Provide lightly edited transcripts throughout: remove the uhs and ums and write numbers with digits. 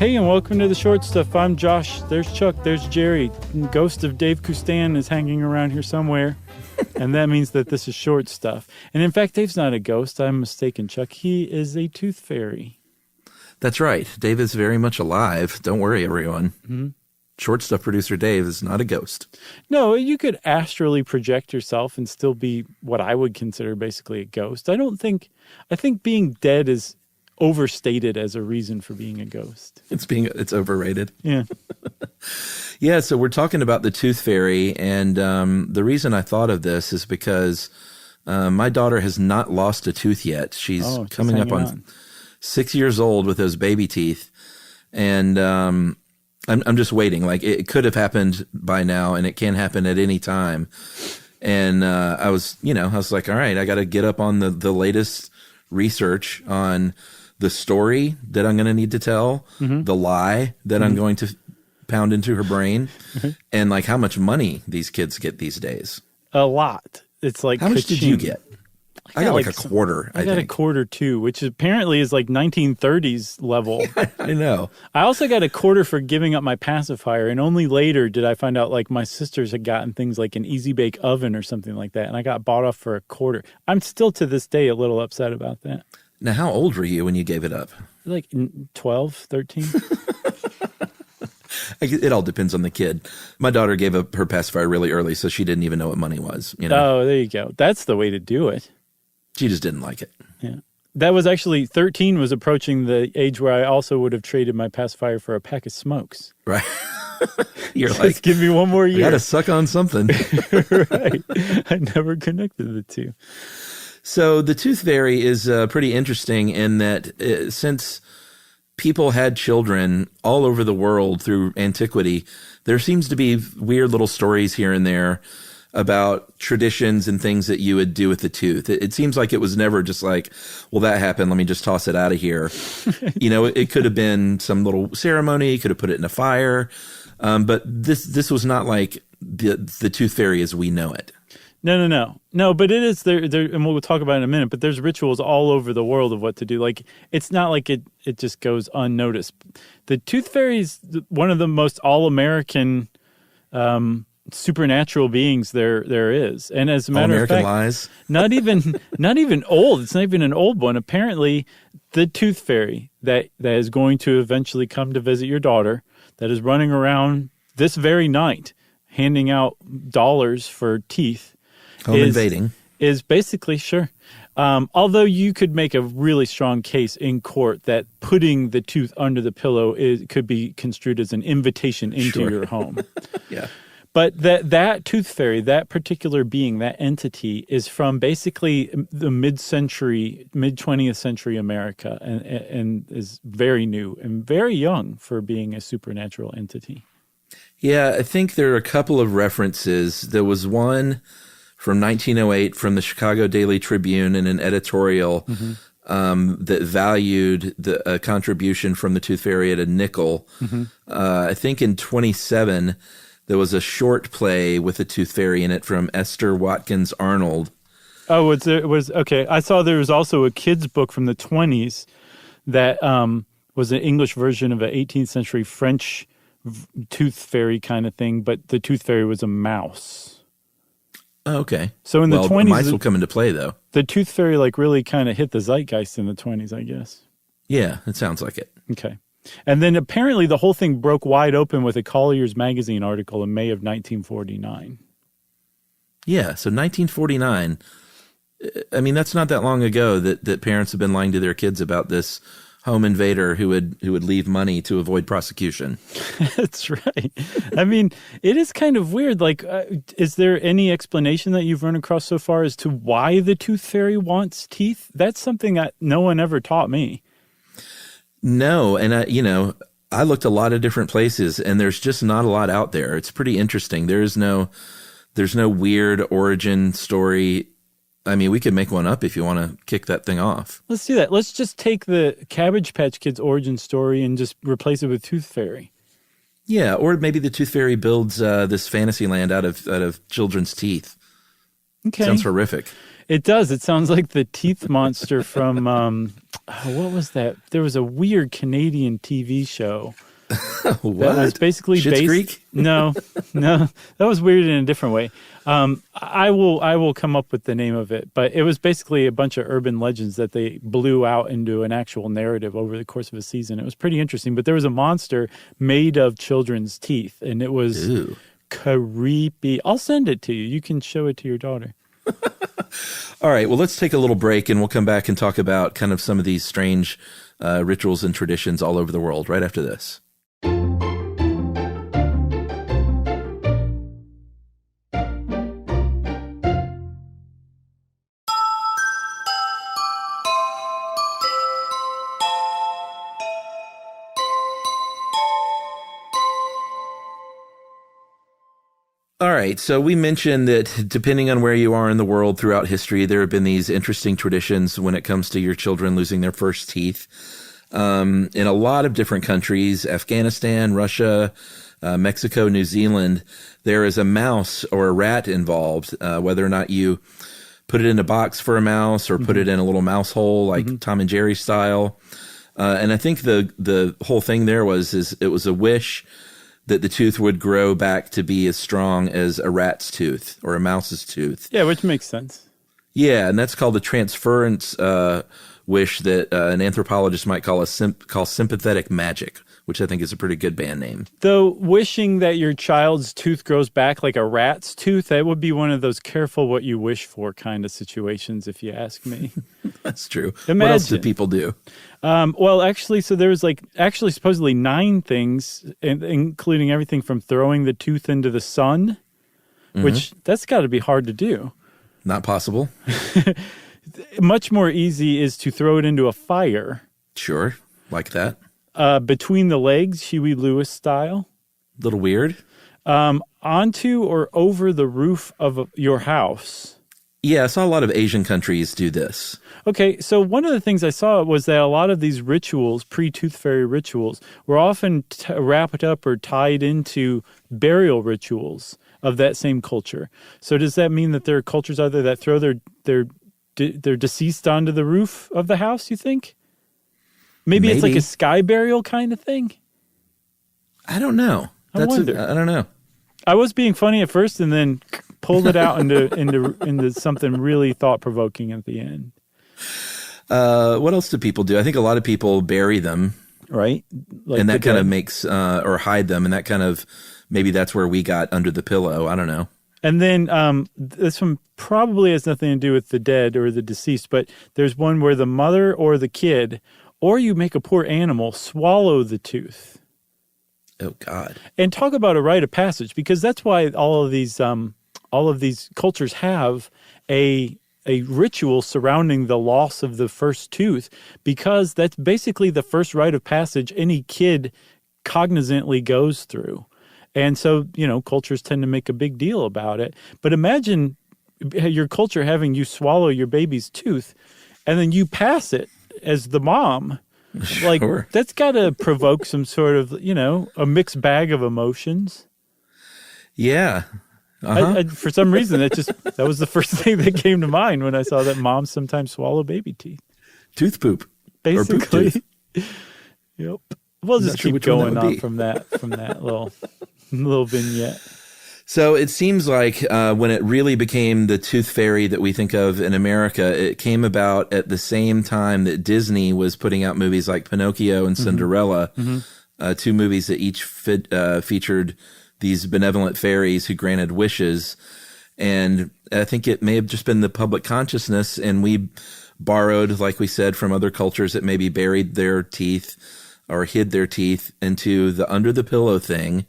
Hey, and welcome to the Short Stuff. I'm Josh. There's Chuck. There's Jerry. Ghost of Dave Custan is hanging around here somewhere. And that means that this is Short Stuff. And in fact, Dave's not a ghost. I'm mistaken, Chuck. He is a tooth fairy. That's right. Dave is very much alive. Don't worry, everyone. Mm-hmm. Short Stuff producer Dave is not a ghost. No, you could astrally project yourself and still be what I would consider basically a ghost. I think being dead is overstated as a reason for being a ghost. It's overrated. Yeah. Yeah, so we're talking about the tooth fairy, and the reason I thought of this is because my daughter has not lost a tooth yet. She's coming up on 6 years old with those baby teeth, and I'm just waiting. Like, it could have happened by now, and it can happen at any time. And I was like, all right, I got to get up on the latest research on the story that I'm going to need to tell, the lie that I'm going to pound into her brain, and like how much money these kids get these days. A lot. It's like, how much did you get? I got like a quarter. I got a quarter too, which apparently is like 1930s level. I know. I also got a quarter for giving up my pacifier, and only later did I find out like my sisters had gotten things like an Easy Bake Oven or something like that, and I got bought off for a quarter. I'm still to this day a little upset about that. Now, how old were you when you gave it up? Like 12, 13. It all depends on the kid. My daughter gave up her pacifier really early, so she didn't even know what money was. You know? Oh, there you go. That's the way to do it. She just didn't like it. Yeah. That was actually, 13 was approaching the age where I also would have traded my pacifier for a pack of smokes. Right. You're Just like, give me one more year. I got to suck on something. Right. I never connected the two. So the tooth fairy is pretty interesting in that since people had children all over the world through antiquity, there seems to be weird little stories here and there about traditions and things that you would do with the tooth. It seems like it was never just like, well, that happened, let me just toss it out of here. It could have been some little ceremony, could have put it in a fire. But this was not like the tooth fairy as we know it. No, but it is there, and we'll talk about it in a minute, but there's rituals all over the world of what to do. Like, it's not like it just goes unnoticed. The tooth fairy is one of the most all-American supernatural beings there is. And as a matter of fact, lies. not even old. It's not even an old one. Apparently, the tooth fairy that is going to eventually come to visit your daughter, that is running around this very night, handing out dollars for teeth, Home invading. Is basically, sure. Although you could make a really strong case in court that putting the tooth under the pillow could be construed as an invitation into your home. Yeah. But that tooth fairy, that particular being, that entity, is from basically the mid-20th century America, and is very new and very young for being a supernatural entity. Yeah, I think there are a couple of references. There was one from 1908 from the Chicago Daily Tribune in an editorial that valued the contribution from the tooth fairy at a nickel. I think in 27, there was a short play with the tooth fairy in it from Esther Watkins Arnold. Oh, okay. I saw there was also a kid's book from the 20s that was an English version of an 18th century French tooth fairy kind of thing, but the tooth fairy was a mouse. Oh, okay. So in the 20s, mice will come into play though. The tooth fairy really kind of hit the zeitgeist in the 20s, I guess. Yeah, it sounds like it. Okay. And then apparently the whole thing broke wide open with a Collier's Magazine article in May of 1949. Yeah, so 1949. I mean, that's not that long ago that parents have been lying to their kids about this home invader who would leave money to avoid prosecution. That's right. I mean, it is kind of weird. Like, is there any explanation that you've run across so far as to why the tooth fairy wants teeth? That's something that no one ever taught me. No, and I looked a lot of different places, and there's just not a lot out there. It's pretty interesting. There's no weird origin story. I mean, we could make one up if you want to kick that thing off. Let's do that. Let's just take the Cabbage Patch Kids origin story and just replace it with Tooth Fairy. Yeah, or maybe the Tooth Fairy builds this fantasy land out of children's teeth. Okay. Sounds horrific. It does. It sounds like the teeth monster from What was that? There was a weird Canadian TV show. What? That was basically Schitt's based. Creek? No, that was weird in a different way. I will come up with the name of it, but it was basically a bunch of urban legends that they blew out into an actual narrative over the course of a season. It was pretty interesting, but there was a monster made of children's teeth, and it was creepy. I'll send it to you. You can show it to your daughter. All right, well, let's take a little break, and we'll come back and talk about kind of some of these strange rituals and traditions all over the world right after this. All right, so we mentioned that depending on where you are in the world throughout history, there have been these interesting traditions when it comes to your children losing their first teeth. In a lot of different countries, Afghanistan, Russia, Mexico, New Zealand, there is a mouse or a rat involved, whether or not you put it in a box for a mouse or put it in a little mouse hole like Tom and Jerry style. And I think the whole thing there was it was a wish that the tooth would grow back to be as strong as a rat's tooth or a mouse's tooth. Yeah, which makes sense. Yeah, and that's called the transference wish that an anthropologist might call sympathetic magic, which I think is a pretty good band name. Though wishing that your child's tooth grows back like a rat's tooth, that would be one of those careful what you wish for kind of situations, if you ask me. That's true. Imagine. What else do people do? Well, actually, so there was supposedly 9 things, including everything from throwing the tooth into the sun, which that's got to be hard to do. Not possible. Much more easy is to throw it into a fire. Sure, like that. Between the legs, Huey Lewis style. Little weird. Onto or over the roof of your house. Yeah, I saw a lot of Asian countries do this. Okay, so one of the things I saw was that a lot of these rituals, pre-tooth fairy rituals, were often wrapped up or tied into burial rituals of that same culture. So does that mean that there are cultures out there that throw their deceased onto the roof of the house, you think? Maybe it's like a sky burial kind of thing? I don't know. I wonder. I don't know. I was being funny at first and then pulled it out into something really thought-provoking at the end. What else do people do? I think a lot of people bury them. Right. Like and that kind of makes, or hide them. And that kind of, maybe that's where we got under the pillow. I don't know. And then this one probably has nothing to do with the dead or the deceased, but there's one where the mother or the kid, or you make a poor animal, swallow the tooth. Oh, God. And talk about a rite of passage, because that's why all of these cultures have a ritual surrounding the loss of the first tooth, because that's basically the first rite of passage any kid cognizantly goes through. And so, cultures tend to make a big deal about it. But imagine your culture having you swallow your baby's tooth and then you pass it as the mom. Sure. Like, that's got to provoke some sort of, a mixed bag of emotions. Yeah. Uh-huh. For some reason, that was the first thing that came to mind when I saw that moms sometimes swallow baby teeth. Tooth poop. Basically. Or poop tooth. Yep. We'll just keep going on from that little vignette. So it seems like when it really became the tooth fairy that we think of in America, it came about at the same time that Disney was putting out movies like Pinocchio and Cinderella, 2 movies that each featured these benevolent fairies who granted wishes. And I think it may have just been the public consciousness, and we borrowed, like we said, from other cultures that maybe buried their teeth or hid their teeth into the under the pillow thing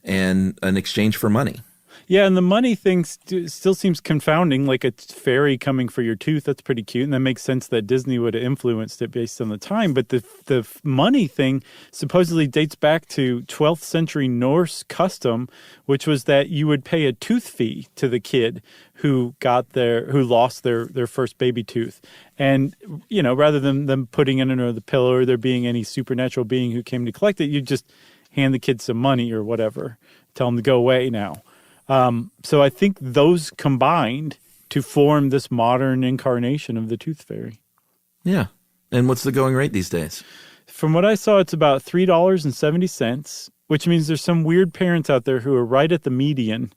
and an exchange for money. Yeah, and the money thing still seems confounding, like a fairy coming for your tooth. That's pretty cute, and that makes sense that Disney would have influenced it based on the time. But the money thing supposedly dates back to 12th century Norse custom, which was that you would pay a tooth fee to the kid who lost their first baby tooth. And, rather than them putting it under the pillow or there being any supernatural being who came to collect it, you just hand the kid some money or whatever, tell them to go away now. So I think those combined to form this modern incarnation of the tooth fairy. Yeah. And what's the going rate these days? From what I saw, it's about $3.70, which means there's some weird parents out there who are right at the median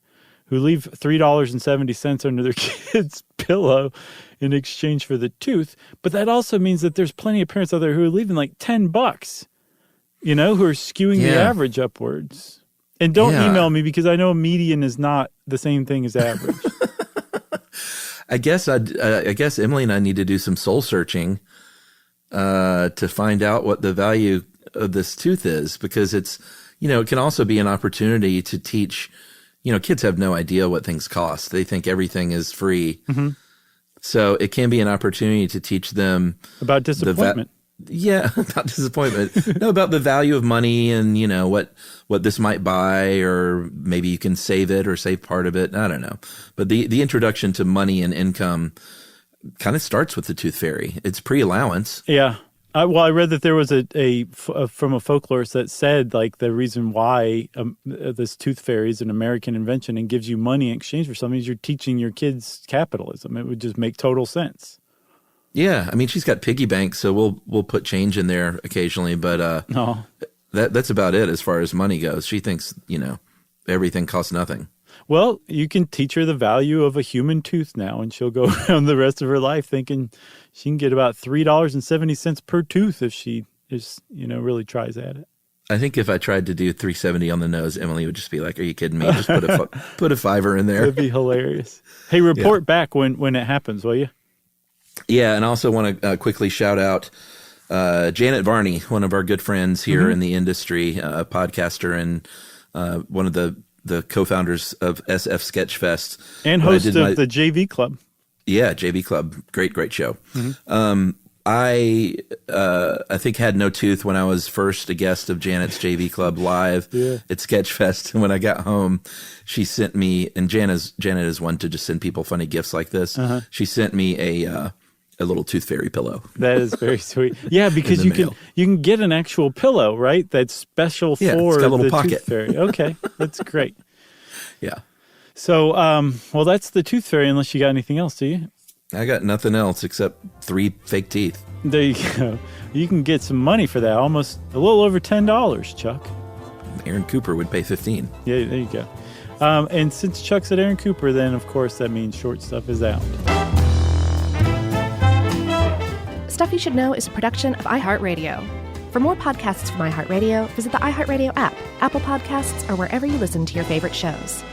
who leave $3.70 under their kid's pillow in exchange for the tooth. But that also means that there's plenty of parents out there who are leaving like $10, who are skewing the average upwards. And don't email me because I know median is not the same thing as average. I guess Emily and I need to do some soul searching to find out what the value of this tooth is, because it's, it can also be an opportunity to teach. Kids have no idea what things cost. They think everything is free. Mm-hmm. So it can be an opportunity to teach them about disappointment. About disappointment. No, about the value of money and, what this might buy, or maybe you can save it or save part of it. I don't know. But the introduction to money and income kind of starts with the tooth fairy. It's pre-allowance. Yeah. I read that there was from a folklorist that said, like, the reason why this tooth fairy is an American invention and gives you money in exchange for something is you're teaching your kids capitalism. It would just make total sense. Yeah, I mean, she's got piggy banks, so we'll put change in there occasionally, but that's about it as far as money goes. She thinks, everything costs nothing. Well, you can teach her the value of a human tooth now, and she'll go around the rest of her life thinking she can get about $3.70 per tooth if she really tries at it. I think if I tried to do $3.70 on the nose, Emily would just be like, "Are you kidding me? Just put a $5 in there." That'd be hilarious. Hey, report back when it happens, will you? Yeah, and I also want to quickly shout out Janet Varney, one of our good friends here in the industry, a podcaster and one of the co-founders of SF Sketchfest. And host of the JV Club. Yeah, JV Club. Great show. Mm-hmm. I think had no tooth when I was first a guest of Janet's JV Club live at Sketchfest. And when I got home, she sent me, and Janet is one to just send people funny gifts like this. Uh-huh. She sent me a little tooth fairy pillow. That is very sweet. Yeah, because you can get an actual pillow, right? That's special for it's got a little the pocket. Tooth Fairy. Okay, that's great. Yeah. So, well, that's the Tooth Fairy. Unless you got anything else, do you? I got nothing else except 3 fake teeth. There you go. You can get some money for that. Almost a little over $10, Chuck. Aaron Cooper would pay $15. Yeah, there you go. And since Chuck's at Aaron Cooper, then of course that means Short Stuff is out. Stuff You Should Know is a production of iHeartRadio. For more podcasts from iHeartRadio, visit the iHeartRadio app, Apple Podcasts, or wherever you listen to your favorite shows.